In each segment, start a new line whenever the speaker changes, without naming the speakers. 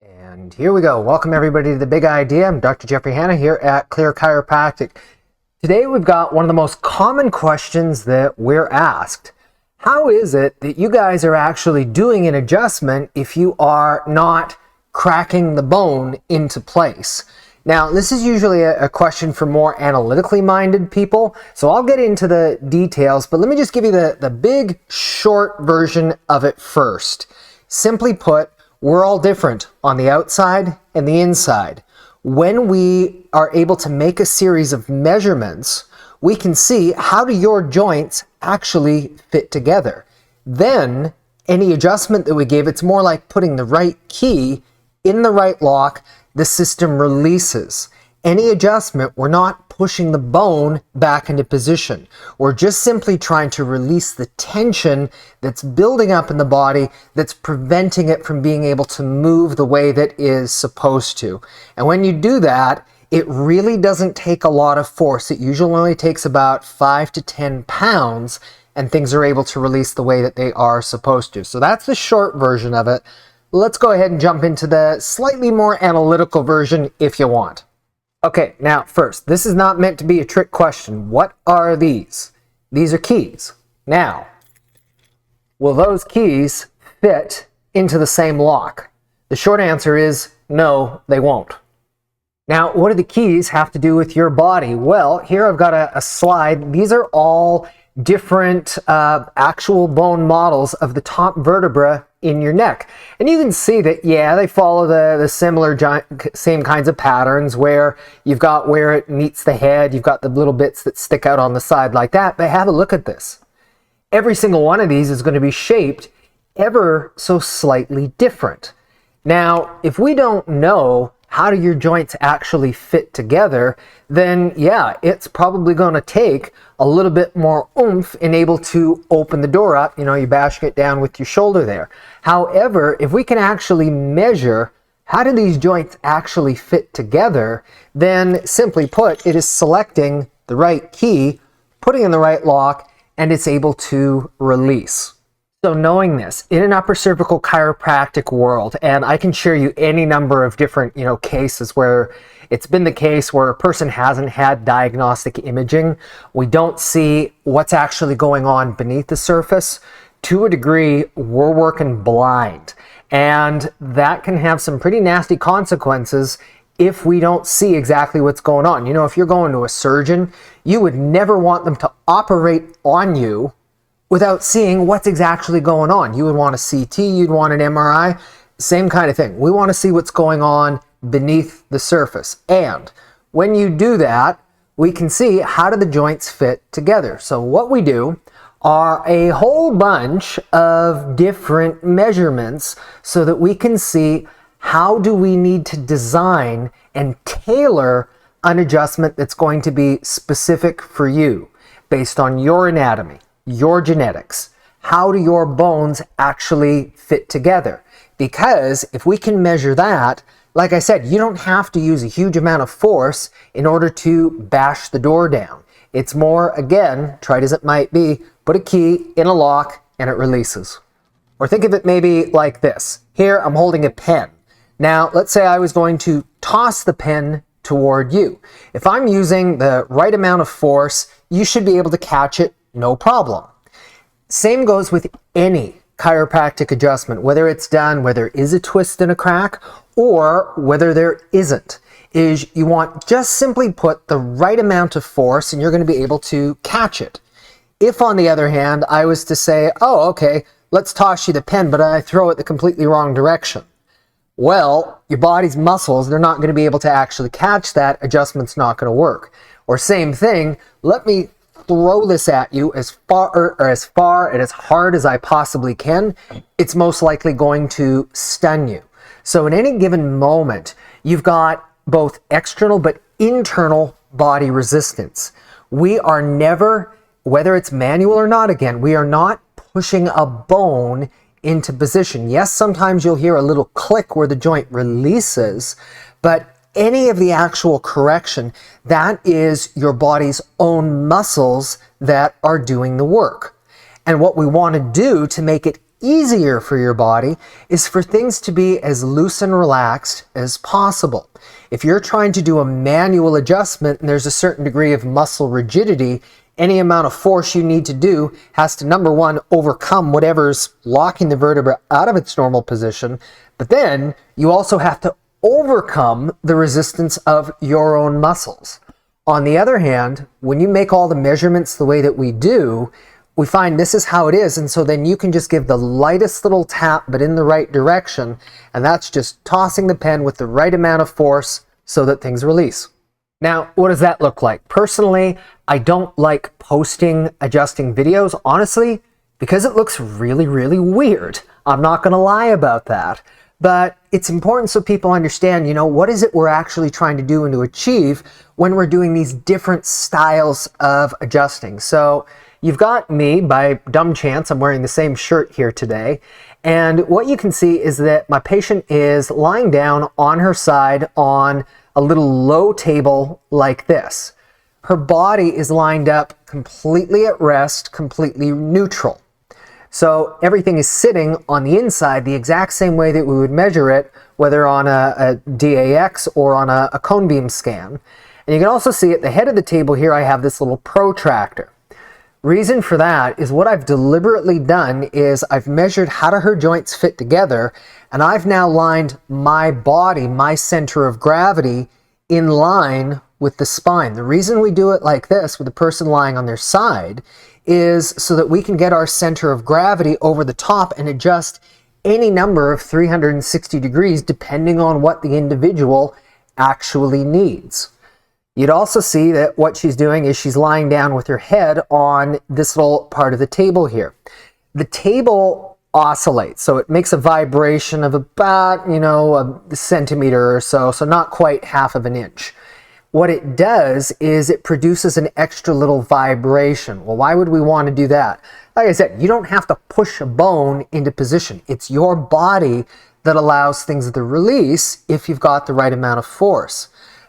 And here we go. Welcome everybody to The Big Idea. I'm Dr. Jeffrey Hanna here at Clear Chiropractic. Today we've got one of the most common questions that we're asked. How is it that you guys are actually doing an adjustment if you are not cracking the bone into place? Now, this is usually a question for more analytically minded people, so I'll get into the details, but let me just give you the big, short version of it first. Simply put, we're all different on the outside and the inside. When we are able to make a series of measurements, we can see how do your joints actually fit together. Then, any adjustment that we give, it's more like putting the right key in the right lock, the system releases. Any adjustment, we're not pushing the bone back into position. We're just simply trying to release the tension that's building up in the body that's preventing it from being able to move the way that is supposed to. And when you do that, it really doesn't take a lot of force. It usually only takes about 5 to 10 pounds and things are able to release the way that they are supposed to. So that's the short version of it. Let's go ahead and jump into the slightly more analytical version if you want. Okay, now first, this is not meant to be a trick question. What are these? These are keys. Now, will those keys fit into the same lock? The short answer is no, they won't. Now, what do the keys have to do with your body? Well, here I've got a slide. These are all different actual bone models of the top vertebra in your neck. And you can see that, yeah, they follow the similar same kinds of patterns where you've got where it meets the head, you've got the little bits that stick out on the side like that. But have a look at this. Every single one of these is going to be shaped ever so slightly different. Now, if we don't know how do your joints actually fit together, then yeah, it's probably going to take a little bit more oomph in able to open the door up. You know, you're bashing it down with your shoulder there. However, if we can actually measure how do these joints actually fit together, then simply put, it is selecting the right key, putting in the right lock, and it's able to release. So knowing this, in an upper cervical chiropractic world, and I can share you any number of different, cases where it's been the case where a person hasn't had diagnostic imaging. We don't see what's actually going on beneath the surface. To a degree, we're working blind. And that can have some pretty nasty consequences if we don't see exactly what's going on. You know, if you're going to a surgeon, you would never want them to operate on you without seeing what's exactly going on. You would want a CT, you'd want an MRI, same kind of thing. We want to see what's going on beneath the surface. And when you do that, we can see how do the joints fit together. So what we do are a whole bunch of different measurements so that we can see how do we need to design and tailor an adjustment that's going to be specific for you based on your anatomy, your genetics. How do your bones actually fit together? Because if we can measure that, like I said, you don't have to use a huge amount of force in order to bash the door down. It's more, again, tried as it might be, put a key in a lock and it releases. Or think of it maybe like this. Here I'm holding a pen. Now let's say I was going to toss the pen toward you. If I'm using the right amount of force, you should be able to catch it no problem. Same goes with any chiropractic adjustment, whether it's done, whether there is a twist and a crack, or whether there isn't. Is you want just simply put the right amount of force and you're going to be able to catch it. If on the other hand, I was to say, oh, okay, let's toss you the pen, but I throw it the completely wrong direction. Well, your body's muscles, they're not going to be able to actually catch that. Adjustment's not going to work. Or same thing, let me throw this at you as far and as hard as I possibly can, it's most likely going to stun you. So in any given moment, you've got both external but internal body resistance. We are never, whether it's manual or not, again, we are not pushing a bone into position. Yes, sometimes you'll hear a little click where the joint releases, but any of the actual correction, that is your body's own muscles that are doing the work. And what we want to do to make it easier for your body is for things to be as loose and relaxed as possible. If you're trying to do a manual adjustment and there's a certain degree of muscle rigidity, any amount of force you need to do has to, number one, overcome whatever's locking the vertebra out of its normal position, but then you also have to overcome the resistance of your own muscles. On the other hand, when you make all the measurements the way that we do, we find this is how it is, and so then you can just give the lightest little tap but in the right direction, and that's just tossing the pen with the right amount of force so that things release. Now, what does that look like? Personally, I don't like posting adjusting videos, honestly, because it looks really, really weird. I'm not going to lie about that. But it's important so people understand, you know, what is it we're actually trying to do and to achieve when we're doing these different styles of adjusting. So you've got me, by dumb chance, I'm wearing the same shirt here today. And what you can see is that my patient is lying down on her side on a little low table like this. Her body is lined up completely at rest, completely neutral. So everything is sitting on the inside the exact same way that we would measure it, whether on a DAX or on a cone beam scan. And you can also see at the head of the table here, I have this little protractor. Reason for that is what I've deliberately done is I've measured how do her joints fit together, and I've now lined my body, my center of gravity, in line with the spine. The reason we do it like this with the person lying on their side is so that we can get our center of gravity over the top and adjust any number of 360 degrees depending on what the individual actually needs. You'd also see that what she's doing is she's lying down with her head on this little part of the table here. The table oscillates, so it makes a vibration of about, a centimeter or so, so not quite half of an inch. What it does is it produces an extra little vibration. Well, why would we want to do that? Like I said, you don't have to push a bone into position. It's your body that allows things to release if you've got the right amount of force.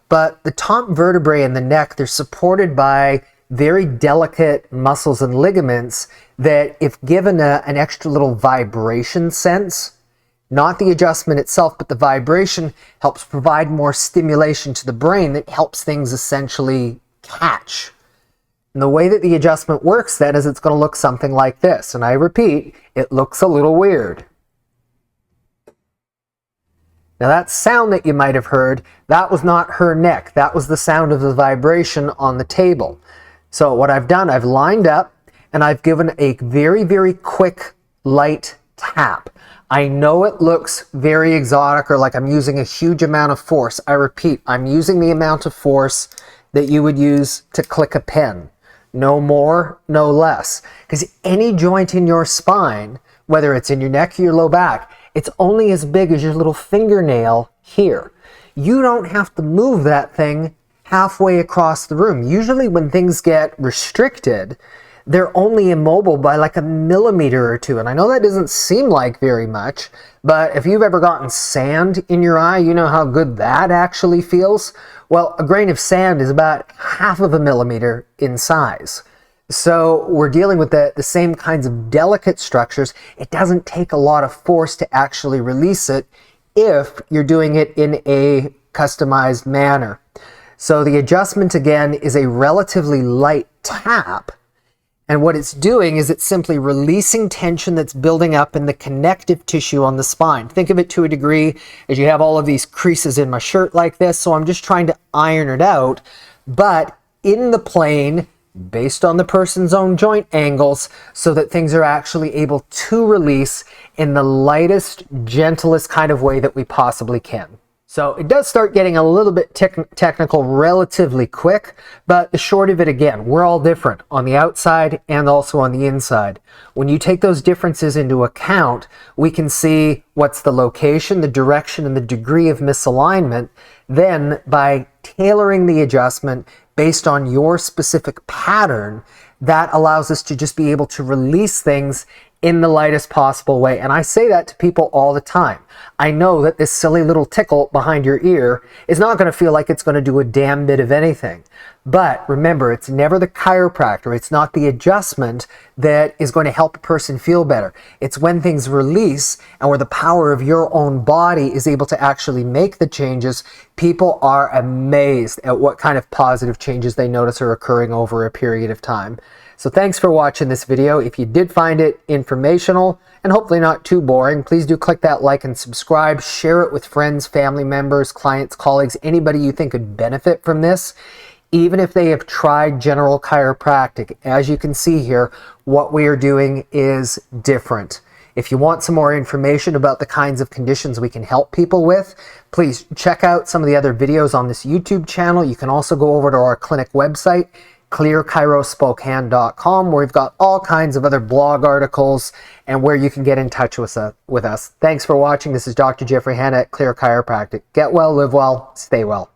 But the top vertebrae and the neck, they're supported by very delicate muscles and ligaments that, if given an extra little vibration sense, not the adjustment itself, but the vibration helps provide more stimulation to the brain that helps things essentially catch. And the way that the adjustment works then is it's going to look something like this. And I repeat, it looks a little weird. Now that sound that you might have heard, that was not her neck. That was the sound of the vibration on the table. So what I've done, I've lined up and I've given a very, very quick, light tap. I know it looks very exotic or like I'm using a huge amount of force. I repeat, I'm using the amount of force that you would use to click a pen. No more, no less. Because any joint in your spine, whether it's in your neck or your low back, it's only as big as your little fingernail here. You don't have to move that thing halfway across the room. Usually when things get restricted, they're only immobile by like a millimeter or two. And I know that doesn't seem like very much, but if you've ever gotten sand in your eye, you know how good that actually feels. Well, a grain of sand is about half of a millimeter in size. So we're dealing with the same kinds of delicate structures. It doesn't take a lot of force to actually release it if you're doing it in a customized manner. So the adjustment again is a relatively light tap. And what it's doing is it's simply releasing tension that's building up in the connective tissue on the spine. Think of it to a degree as you have all of these creases in my shirt like this. So I'm just trying to iron it out, but in the plane, based on the person's own joint angles, so that things are actually able to release in the lightest, gentlest kind of way that we possibly can. So it does start getting a little bit technical relatively quick, but the short of it again, we're all different on the outside and also on the inside. When you take those differences into account, we can see what's the location, the direction, and the degree of misalignment. Then by tailoring the adjustment based on your specific pattern, that allows us to just be able to release things in the lightest possible way. And I say that to people all the time. I know that this silly little tickle behind your ear is not going to feel like it's going to do a damn bit of anything. But remember, it's never the chiropractor, it's not the adjustment that is going to help a person feel better. It's when things release and where the power of your own body is able to actually make the changes, people are amazed at what kind of positive changes they notice are occurring over a period of time. So thanks for watching this video. If you did find it informational and hopefully not too boring, please do click that like and subscribe. Share it with friends, family members, clients, colleagues, anybody you think could benefit from this. Even if they have tried general chiropractic, as you can see here, what we are doing is different. If you want some more information about the kinds of conditions we can help people with, please check out some of the other videos on this YouTube channel. You can also go over to our clinic website, clearchirospokane.com, where we've got all kinds of other blog articles and where you can get in touch with us. Thanks for watching. This is Dr. Jeffrey Hanna at Clear Chiropractic. Get well, live well, stay well.